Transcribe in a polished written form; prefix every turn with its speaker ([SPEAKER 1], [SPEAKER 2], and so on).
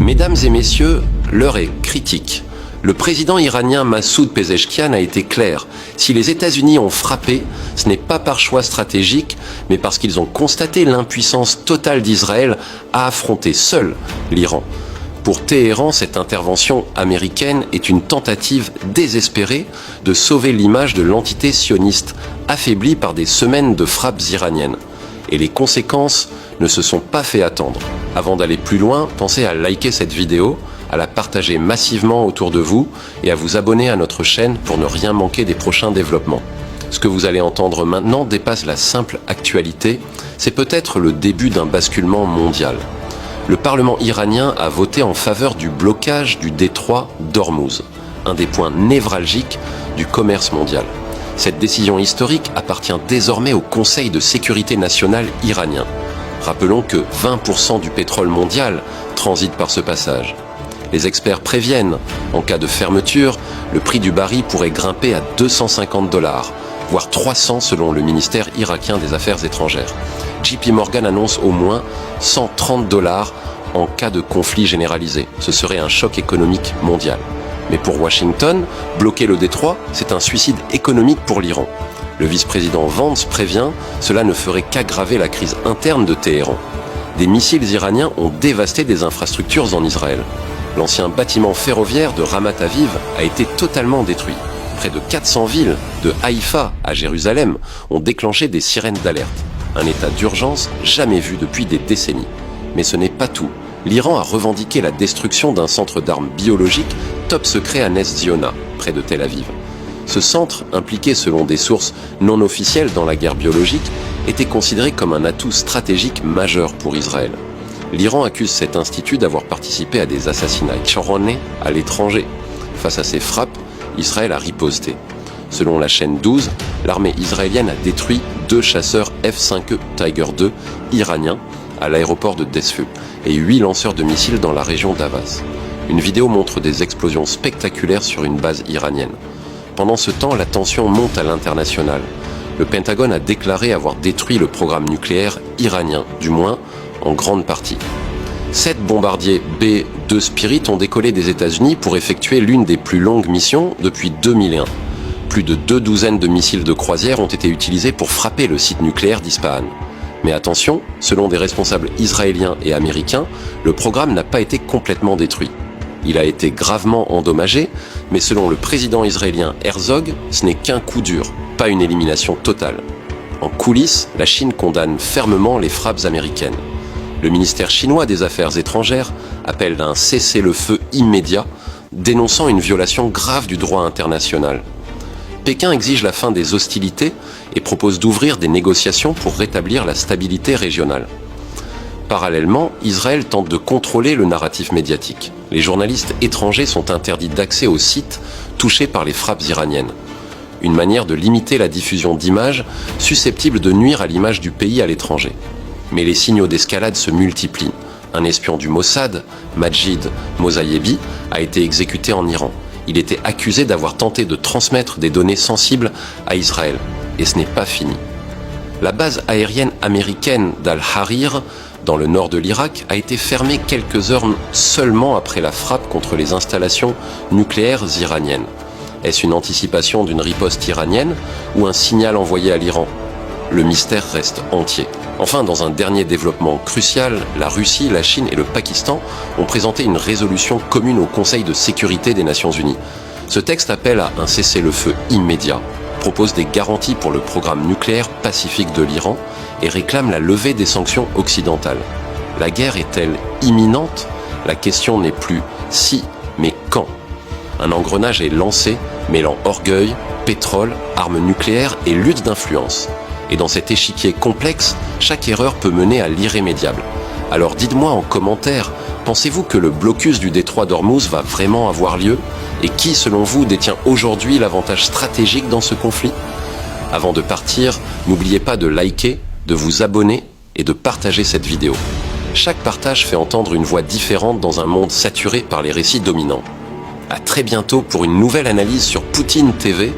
[SPEAKER 1] Mesdames et messieurs, l'heure est critique. Le président iranien Massoud Pezeshkian a été clair. Si les États-Unis ont frappé, ce n'est pas par choix stratégique, mais parce qu'ils ont constaté l'impuissance totale d'Israël à affronter seul l'Iran. Pour Téhéran, cette intervention américaine est une tentative désespérée de sauver l'image de l'entité sioniste, affaiblie par des semaines de frappes iraniennes. Et les conséquences ne se sont pas fait attendre. Avant d'aller plus loin, pensez à liker cette vidéo, à la partager massivement autour de vous et à vous abonner à notre chaîne pour ne rien manquer des prochains développements. Ce que vous allez entendre maintenant dépasse la simple actualité, c'est peut-être le début d'un basculement mondial. Le Parlement iranien a voté en faveur du blocage du détroit d'Ormuz, un des points névralgiques du commerce mondial. Cette décision historique appartient désormais au Conseil de sécurité nationale iranien. Rappelons que 20% du pétrole mondial transite par ce passage. Les experts préviennent, en cas de fermeture, le prix du baril pourrait grimper à 250 $, voire 300 selon le ministère irakien des Affaires étrangères. JP Morgan annonce au moins 130 $ en cas de conflit généralisé. Ce serait un choc économique mondial. Mais pour Washington, bloquer le détroit, c'est un suicide économique pour l'Iran. Le vice-président Vance prévient, cela ne ferait qu'aggraver la crise interne de Téhéran. Des missiles iraniens ont dévasté des infrastructures en Israël. L'ancien bâtiment ferroviaire de Ramat Aviv a été totalement détruit. Près de 400 villes, de Haïfa à Jérusalem, ont déclenché des sirènes d'alerte. Un état d'urgence jamais vu depuis des décennies. Mais ce n'est pas tout. L'Iran a revendiqué la destruction d'un centre d'armes biologiques top secret à Nes Ziona, près de Tel Aviv. Ce centre, impliqué selon des sources non officielles dans la guerre biologique, était considéré comme un atout stratégique majeur pour Israël. L'Iran accuse cet institut d'avoir participé à des assassinats choronés à l'étranger. Face à ces frappes, Israël a riposté. Selon la chaîne 12, l'armée israélienne a détruit 2 chasseurs F-5E Tiger II iraniens à l'aéroport de Desfeu et 8 lanceurs de missiles dans la région d'Avaz. Une vidéo montre des explosions spectaculaires sur une base iranienne. Pendant ce temps, la tension monte à l'international. Le Pentagone a déclaré avoir détruit le programme nucléaire iranien, du moins en grande partie. 7 bombardiers B-2 Spirit ont décollé des États-Unis pour effectuer l'une des plus longues missions depuis 2001. Plus de 2 douzaines de missiles de croisière ont été utilisés pour frapper le site nucléaire d'Ispahan. Mais attention, selon des responsables israéliens et américains, le programme n'a pas été complètement détruit. Il a été gravement endommagé, mais selon le président israélien Herzog, ce n'est qu'un coup dur, pas une élimination totale. En coulisses, la Chine condamne fermement les frappes américaines. Le ministère chinois des Affaires étrangères appelle à un cessez-le-feu immédiat, dénonçant une violation grave du droit international. Pékin exige la fin des hostilités et propose d'ouvrir des négociations pour rétablir la stabilité régionale. Parallèlement, Israël tente de contrôler le narratif médiatique. Les journalistes étrangers sont interdits d'accès aux sites touchés par les frappes iraniennes. Une manière de limiter la diffusion d'images susceptibles de nuire à l'image du pays à l'étranger. Mais les signaux d'escalade se multiplient. Un espion du Mossad, Majid Mosayebi, a été exécuté en Iran. Il était accusé d'avoir tenté de transmettre des données sensibles à Israël. Et ce n'est pas fini. La base aérienne américaine d'Al-Harir, dans le nord de l'Irak, a été fermée quelques heures seulement après la frappe contre les installations nucléaires iraniennes. Est-ce une anticipation d'une riposte iranienne ou un signal envoyé à l'Iran? Le mystère reste entier. Enfin, dans un dernier développement crucial, la Russie, la Chine et le Pakistan ont présenté une résolution commune au Conseil de sécurité des Nations Unies. Ce texte appelle à un cessez-le-feu immédiat, propose des garanties pour le programme nucléaire pacifique de l'Iran et réclame la levée des sanctions occidentales. La guerre est-elle imminente? La question n'est plus si, mais quand. Un engrenage est lancé, mêlant orgueil, pétrole, armes nucléaires et lutte d'influence. Et dans cet échiquier complexe, chaque erreur peut mener à l'irrémédiable. Alors dites-moi en commentaire, pensez-vous que le blocus du détroit d'Ormuz va vraiment avoir lieu? Et qui, selon vous, détient aujourd'hui l'avantage stratégique dans ce conflit? Avant de partir, n'oubliez pas de liker, de vous abonner et de partager cette vidéo. Chaque partage fait entendre une voix différente dans un monde saturé par les récits dominants. À très bientôt pour une nouvelle analyse sur Poutine TV